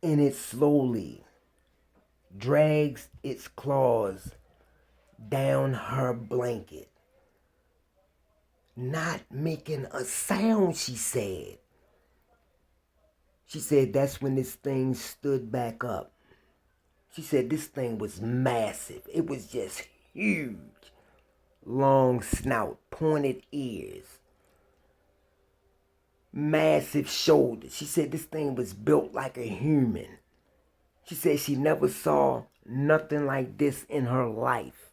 and it slowly drags its claws down her blanket, not making a sound, she said. She said that's when this thing stood back up. She said this thing was massive. It was just huge. Long snout, pointed ears, massive shoulders. She said this thing was built like a human. She said she never saw nothing like this in her life.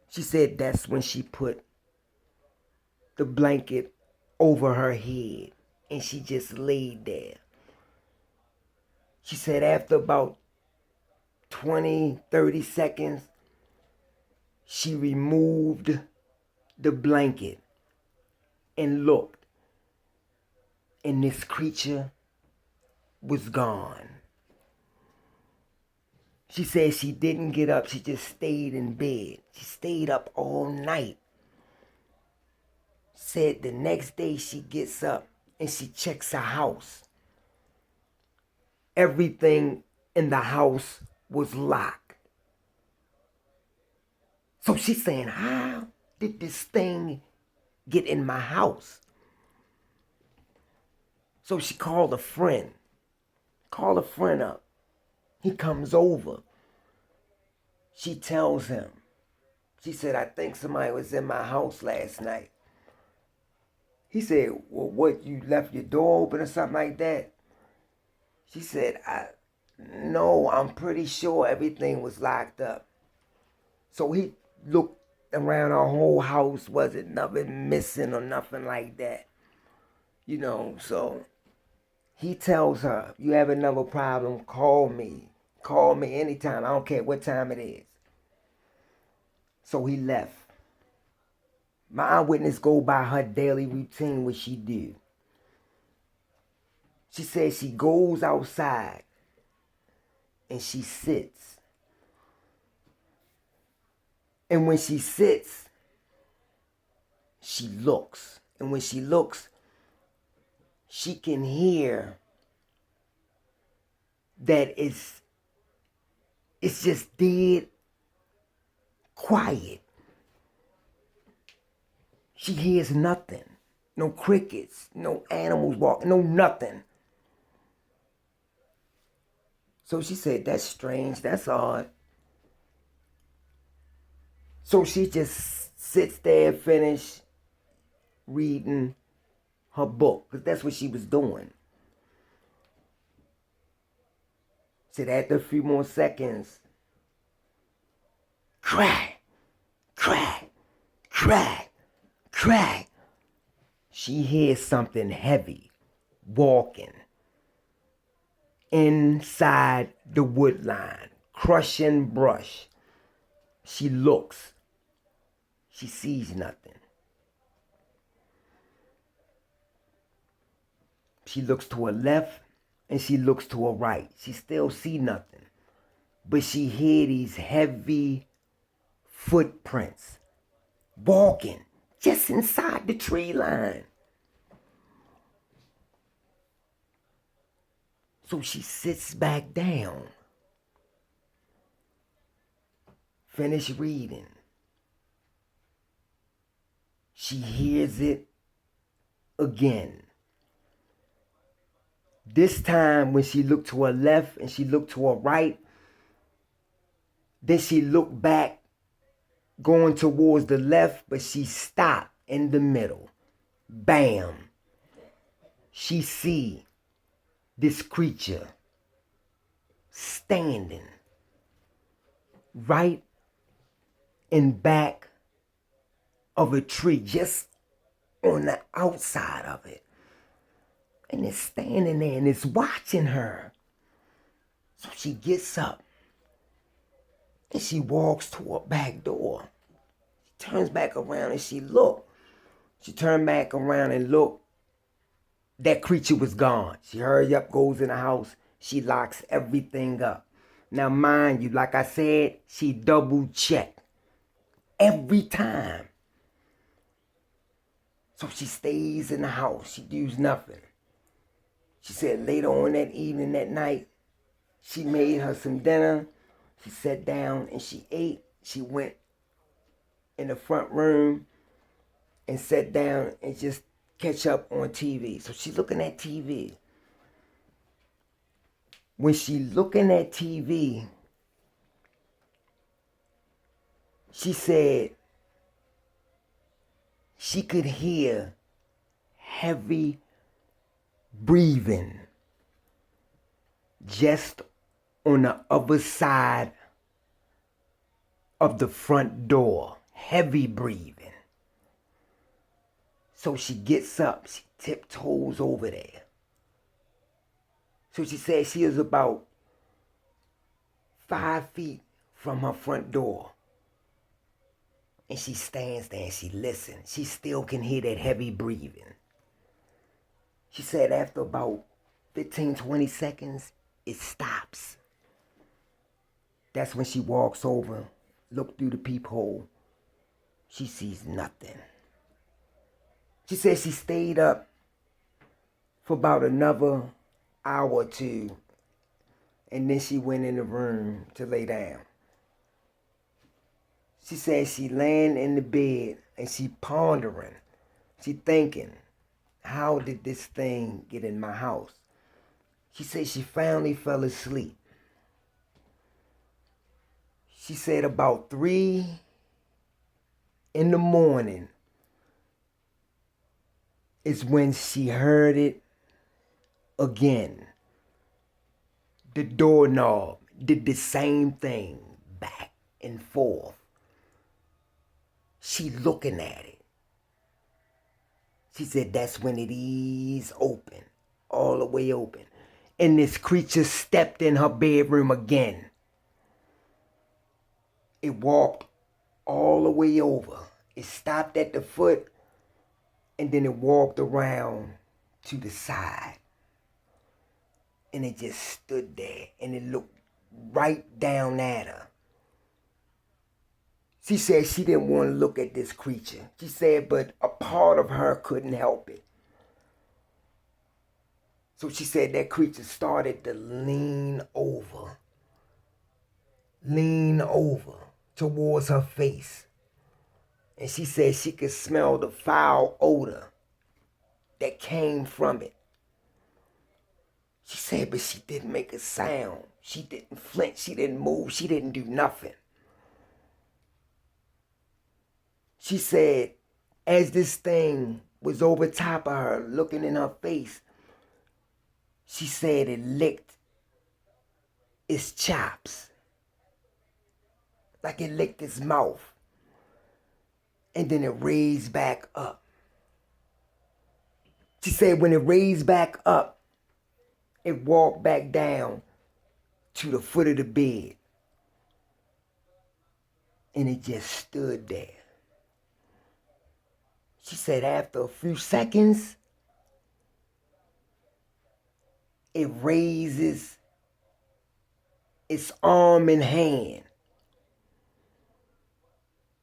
She said that's when she put the blanket over her head and she just laid there. She said after about 20, 30 seconds, she removed the blanket and looked, and this creature was gone. She said she didn't get up. She just stayed in bed. She stayed up all night. Said the next day she gets up and she checks her house. Everything in the house was locked. So she's saying, how did this thing get in my house? So she called a friend. Called a friend up. He comes over. She tells him. She said, I think somebody was in my house last night. He said, well, what, you left your door open or something like that? She said, no, I'm pretty sure everything was locked up. So he looked around our whole house, wasn't nothing missing or nothing like that. So he tells her, you have another problem, call me. Call me anytime, I don't care what time it is. So he left. My eyewitness go by her daily routine, what she do. She says she goes outside and she sits. And when she sits, she looks. And when she looks, she can hear that it's just dead quiet. She hears nothing. No crickets, no animals walking, no nothing. So she said, that's strange, that's odd. So she just sits there, finish reading her book, because that's what she was doing. Said after a few more seconds, crack, crack, crack, crack. She hears something heavy walking inside the wood line, crushing brush. She looks. She sees nothing. She looks to her left and she looks to her right. She still see nothing. But she hear these heavy footprints walking just inside the tree line. So she sits back down. Finish reading. She hears it again. This time when she looked to her left and she looked to her right, then she looked back going towards the left, but she stopped in the middle. Bam. She see this creature standing right in back of a tree, just on the outside of it. And it's standing there and it's watching her. So she gets up and she walks to her back door. She turns back around and she looked. She turned back around and looked. That creature was gone. She hurries up, goes in the house. She locks everything up. Now, mind you, like I said, she double checked every time. So she stays in the house. She does nothing. She said later on that evening, that night, she made her some dinner. She sat down and she ate. She went in the front room and sat down and just catch up on TV. So she's looking at TV. When she's looking at TV, she said she could hear heavy breathing just on the other side of the front door. Heavy breathing. So she gets up, she tiptoes over there. So she said she is about 5 feet from her front door. And she stands there and she listens. She still can hear that heavy breathing. She said after about 15, 20 seconds, it stops. That's when she walks over, look through the peephole. She sees nothing. She said she stayed up for about another hour or two, and then she went in the room to lay down. She said she laying in the bed and she pondering. She thinking, how did this thing get in my house? She said she finally fell asleep. She said about 3 in the morning is when she heard it again. The doorknob did the same thing, back and forth. She looking at it. She said that's when it eased open, all the way open. And this creature stepped in her bedroom again. It walked all the way over. It stopped at the foot, and then it walked around to the side. And it just stood there, and it looked right down at her. She said she didn't want to look at this creature. She said, but a part of her couldn't help it. So she said that creature started to lean over towards her face. And she said she could smell the foul odor that came from it. She said, but she didn't make a sound. She didn't flinch. She didn't move. She didn't do nothing. She said, as this thing was over top of her, looking in her face, she said it licked its chops. Like it licked its mouth. And then it raised back up. She said when it raised back up, it walked back down to the foot of the bed. And it just stood there. She said after a few seconds, it raises its arm and hand.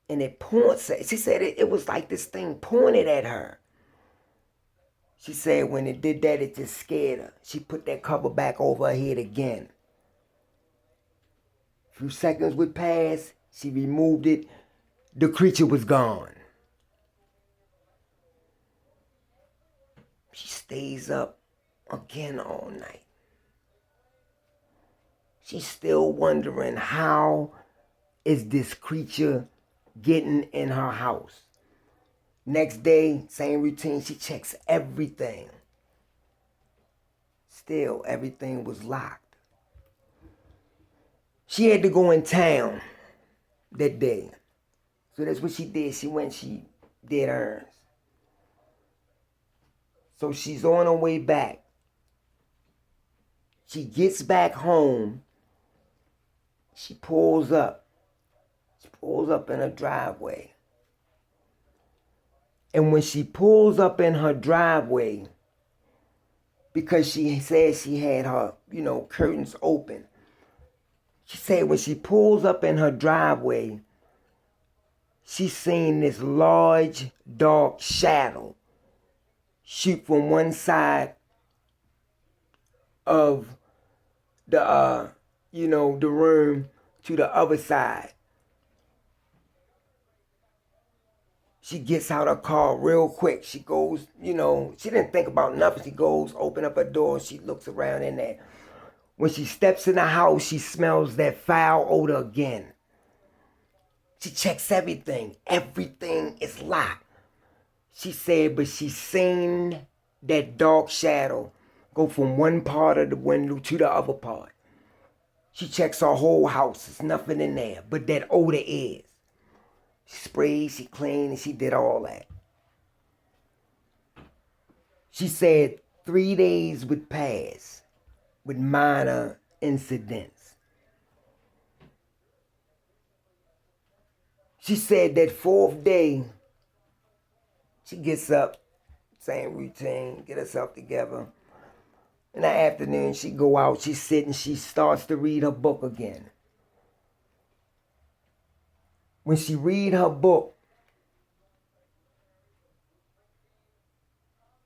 And it points at, she said it was like this thing pointed at her. She said when it did that, it just scared her. She put that cover back over her head again. A few seconds would pass. She removed it. The creature was gone. She stays up again all night. She's still wondering how is this creature getting in her house. Next day, same routine, she checks everything. Still, everything was locked. She had to go in town that day. So that's what she did. She went, she did errands. So she's on her way back. She gets back home. She pulls up. She pulls up in her driveway. And when she pulls up in her driveway, because she said she had her, curtains open. She said when she pulls up in her driveway, she's seen this large, dark shadow shoot from one side of the the room to the other side. She gets out her car real quick. She goes, she didn't think about nothing. She goes, open up her door, she looks around in there. When she steps in the house, she smells that foul odor again. She checks everything. Everything is locked. She said, but she seen that dark shadow go from one part of the window to the other part. She checks her whole house. There's nothing in there, but that odor is. She sprayed, she cleaned, and she did all that. She said 3 days would pass with minor incidents. She said that 4th day, she gets up, same routine, get herself together. In the afternoon, she go out, she sit and she starts to read her book again. When she read her book,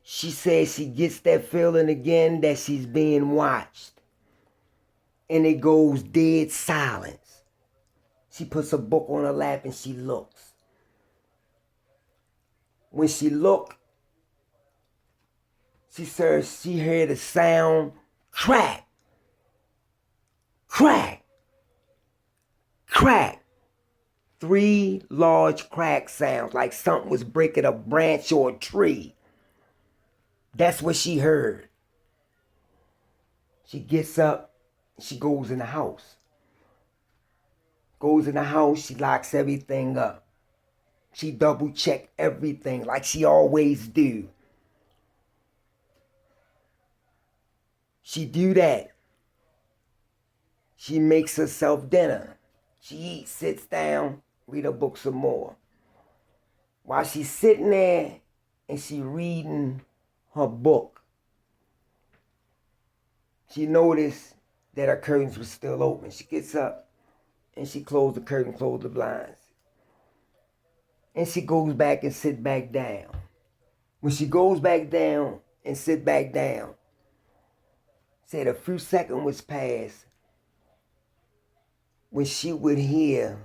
she says she gets that feeling again that she's being watched. And it goes dead silence. She puts a book on her lap and she looks. When she looked, she heard the sound crack, crack, crack. 3 large crack sounds like something was breaking a branch or a tree. That's what she heard. She gets up, she goes in the house. Goes in the house, she locks everything up. She double check everything like she always do. She do that. She makes herself dinner. She eats, sits down, read her book some more. While she's sitting there and she reading her book, she noticed that her curtains were still open. She gets up and she closed the curtain, closed the blinds. And she goes back and sit back down. When she goes back down and sit back down, said a few seconds was passed when she would hear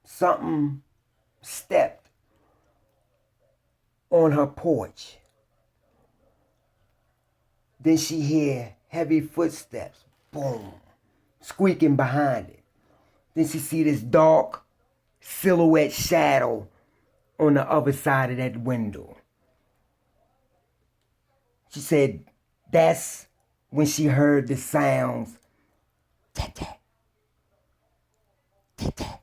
something stepped on her porch. Then she hear heavy footsteps, boom, squeaking behind it. Then she see this dark silhouette shadow on the other side of that window. She said that's when she heard the sounds, tat-tat, tat-tat,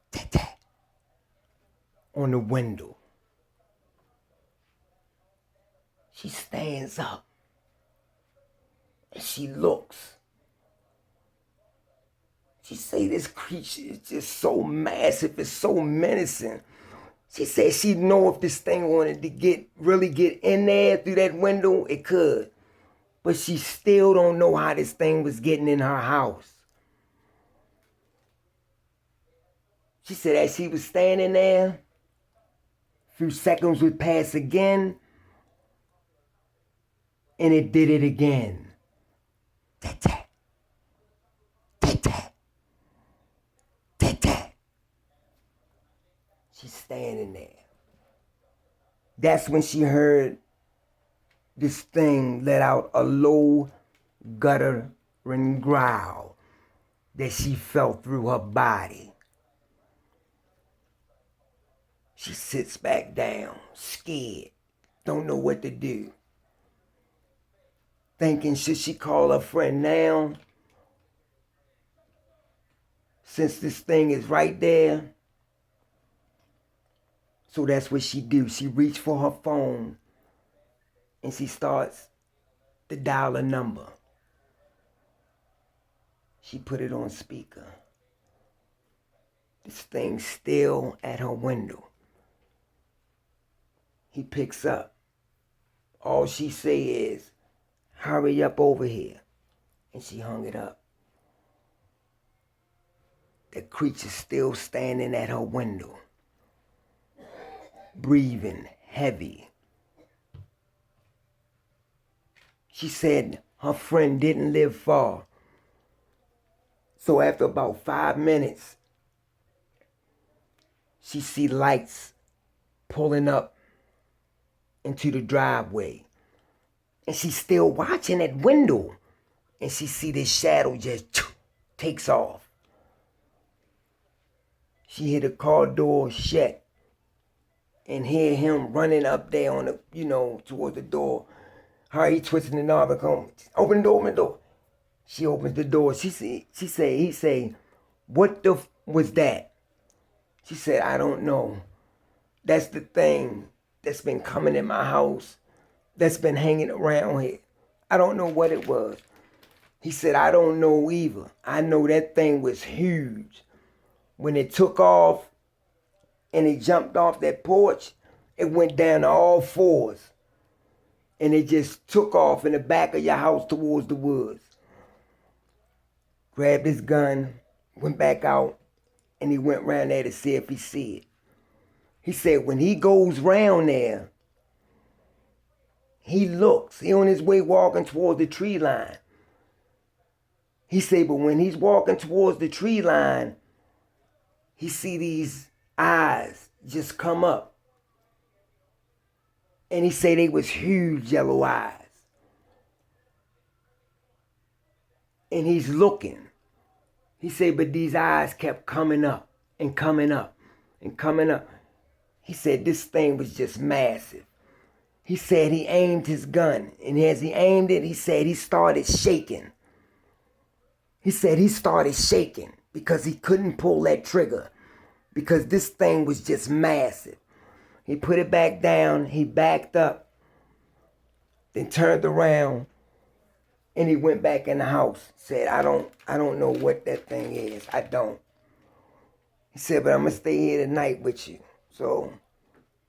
tat-tat, on the window. She stands up and she looks. She say this creature is just so massive, it's so menacing. She said she know if this thing wanted to really get in there through that window, it could. But she still don't know how this thing was getting in her house. She said as she was standing there, a few seconds would pass again, and it did it again. Tat-tat, tat-tat, tat-tat. She's standing there. That's when she heard this thing let out a low, guttering growl that she felt through her body. She sits back down, scared, don't know what to do. Thinking, should she call her friend now? Since this thing is right there. So that's what she do. She reached for her phone and she starts to dial a number. She put it on speaker. This thing's still at her window. He picks up. All she say is, hurry up over here. And she hung it up. The creature's still standing at her window. Breathing heavy. She said her friend didn't live far. So after about 5 minutes, she see lights pulling up into the driveway. And she's still watching that window. And she see this shadow just takes off. She hear the car door shut and hear him running up there on the, towards the door. He twisting the knob and come, open the door, open the door. She opens the door. He say, what the was that? She said, I don't know. That's the thing that's been coming in my house, that's been hanging around here. I don't know what it was. He said, I don't know either. I know that thing was huge. When it took off and it jumped off that porch, it went down to all fours. And it just took off in the back of your house towards the woods. Grabbed his gun, went back out, and he went round there to see if he see it. He said when he goes round there, he looks. He on his way walking towards the tree line. He said, but when he's walking towards the tree line, he see these eyes just come up. And he said they was huge yellow eyes. And he's looking. He said, but these eyes kept coming up and coming up and coming up. He said this thing was just massive. He said he aimed his gun. And as he aimed it, he said he started shaking. He said he started shaking because he couldn't pull that trigger because this thing was just massive. He put it back down, he backed up, then turned around, and he went back in the house. Said, I don't know what that thing is. I don't. He said, but I'm gonna stay here tonight with you. So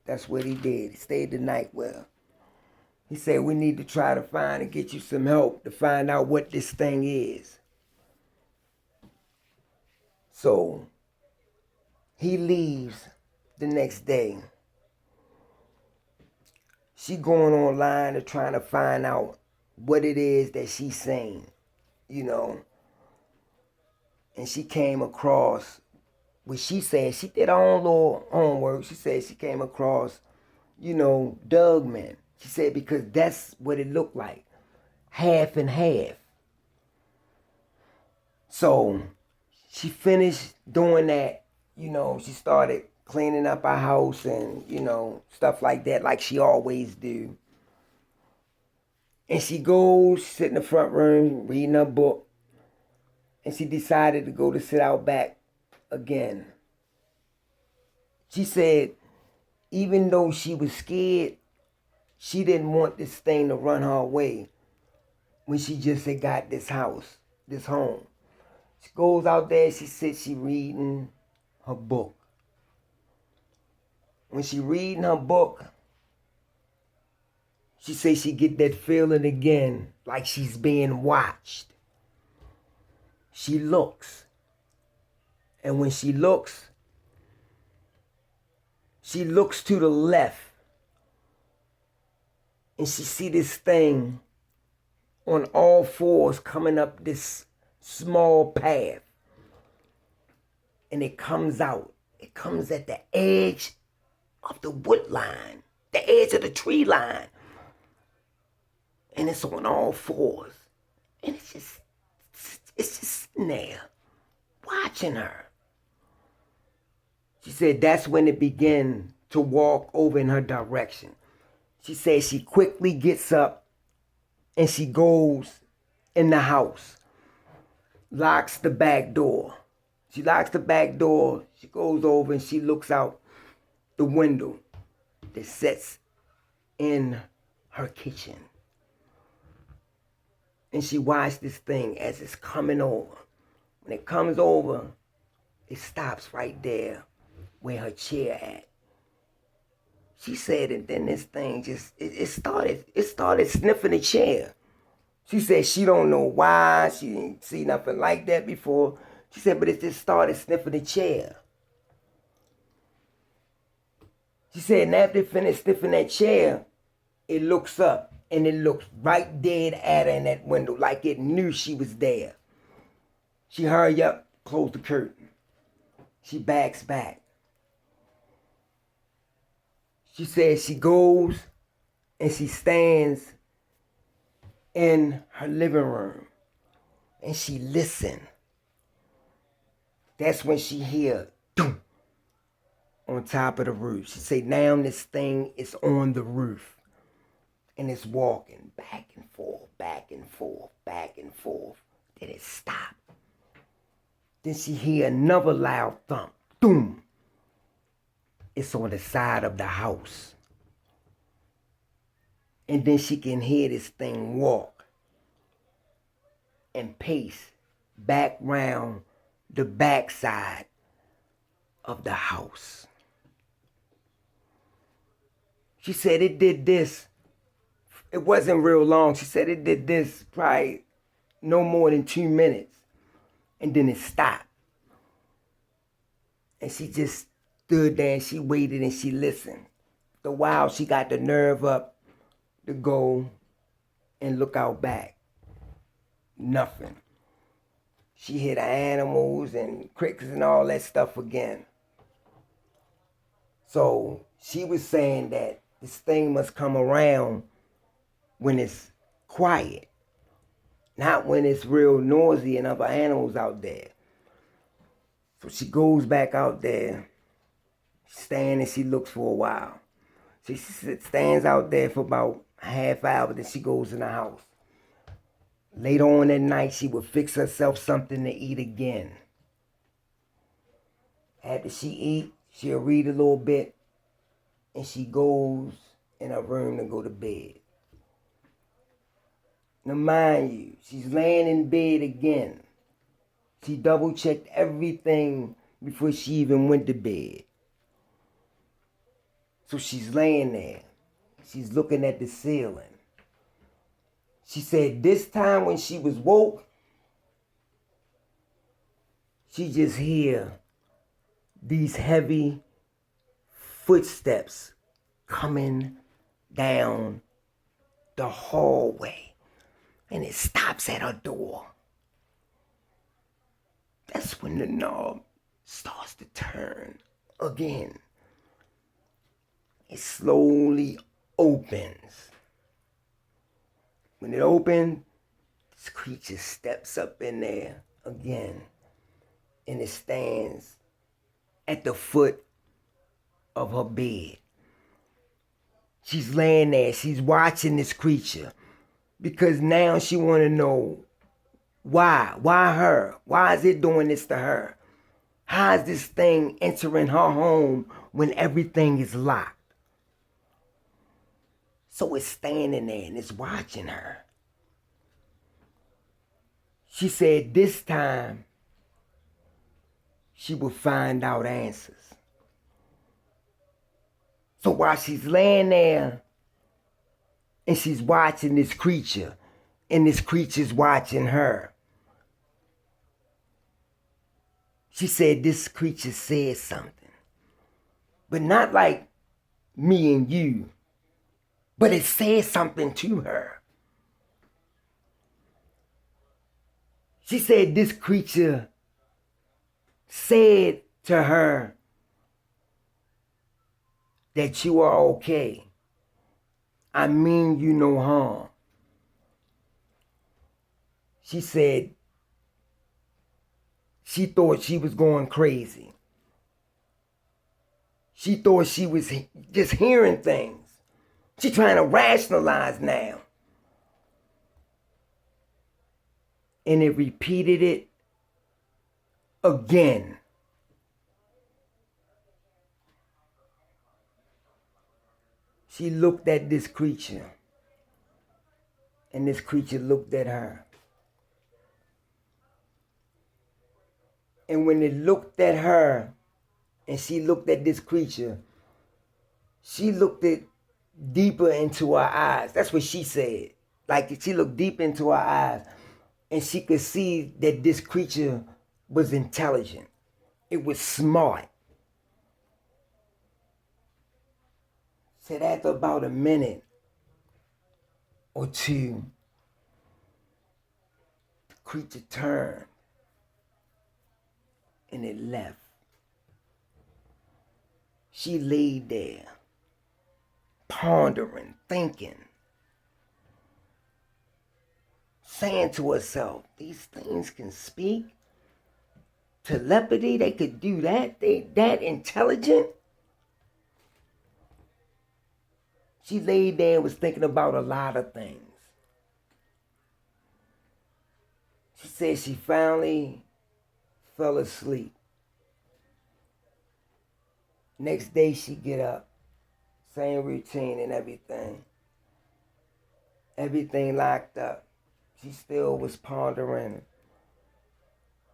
that's what he did. He stayed the night with her. He said, we need to try to find and get you some help to find out what this thing is. So he leaves the next day. She going online and trying to find out what it is that she's saying, And she came across what she said. She did her own little homework. She said she came across, dogman. She said because that's what it looked like. Half and half. So she finished doing that, she started cleaning up her house and, stuff like that, like she always do. And she goes, sit in the front room, reading her book, and she decided to go to sit out back again. She said, even though she was scared, she didn't want this thing to run her away when she just had got this house, this home. She goes out there, she sits, she reading her book. When she reading her book, she says she get that feeling again, like she's being watched. She looks. And when she looks to the left. And she see this thing on all fours coming up this small path. And it comes out. It comes at the edge of the wood line, the edge of the tree line. And it's on all fours. And it's just sitting there, watching her. She said that's when it began to walk over in her direction. She said she quickly gets up and she goes in the house, locks the back door. She locks the back door, she goes over and she looks out the window that sits in her kitchen. And she watched this thing as it's coming over. When it comes over, it stops right there where her chair at. She said, and then this thing just, it started sniffing the chair. She said she don't know why, she didn't see nothing like that before. She said, but it just started sniffing the chair. She said, and after it finished sniffing that chair, it looks up and it looked right dead at her in that window, like it knew she was there. She hurry up, close the curtain. She backs back. She says she goes and she stands in her living room and she listens. That's when she hear doom on top of the roof. She say, now this thing is on the roof and it's walking back and forth, back and forth, back and forth. Then it stopped. Then she hear another loud thump. Doom. It's on the side of the house. And then she can hear this thing walk and pace back round the backside of the house. She said it did this. It wasn't real long. She said it did this probably no more than 2 minutes. And then it stopped. And she just stood there and she waited and she listened. The while she got the nerve up to go and look out back. Nothing. She hit the animals and crickets and all that stuff again. So she was saying that this thing must come around when it's quiet, not when it's real noisy and other animals out there. So she goes back out there, stands and she looks for a while. She stands out there for about a half hour, then she goes in the house. Later on at night, she would fix herself something to eat again. After she eat, she'll read a little bit, and she goes in her room to go to bed. Now mind you, she's laying in bed again. She double-checked everything before she even went to bed. So she's laying there. She's looking at the ceiling. She said this time when she was woke, she just hear these heavy footsteps coming down the hallway. And it stops at her door. That's when the knob starts to turn again. It slowly opens. When it opens, this creature steps up in there again. And it stands at the foot of her bed. She's laying there. She's watching this creature. Because now she want to know why. Why her? Why is it doing this to her? How is this thing entering her home when everything is locked? So it's standing there and it's watching her. She said this time she will find out answers. So while she's laying there and she's watching this creature and this creature's watching her, she said this creature said something. But not like me and you. But it said something to her. She said this creature said to her that you are okay. I mean you no harm. She said she thought she was going crazy. She thought she was just hearing things. She's trying to rationalize now. And it repeated it again. She looked at this creature. And this creature looked at her. And when it looked at her, and she looked at this creature, she looked it deeper into her eyes. That's what she said. Like she looked deep into her eyes and she could see that this creature was intelligent. It was smart. Said after about a minute, or two, the creature turned and it left. She laid there, pondering, thinking, saying to herself, these things can speak. Telepathy, they could do that? They that intelligent? She laid there and was thinking about a lot of things. She said she finally fell asleep. Next day she get up, same routine and everything. Everything locked up. She still was pondering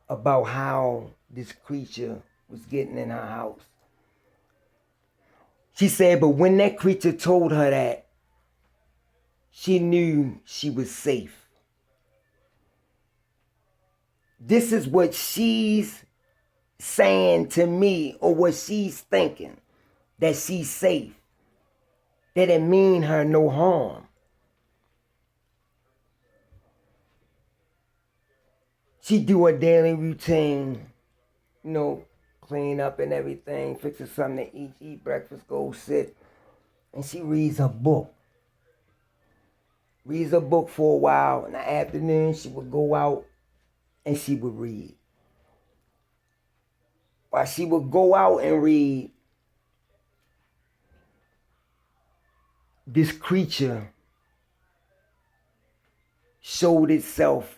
about how this creature was getting in her house. She said, but when that creature told her that, she knew she was safe. This is what she's saying to me, or what she's thinking, that she's safe. That it mean her no harm. She do her daily routine, clean up and everything, fixing something to eat breakfast, go sit, and she reads her book. Reads her book for a while. In the afternoon, she would go out and she would read. While she would go out and read, this creature showed itself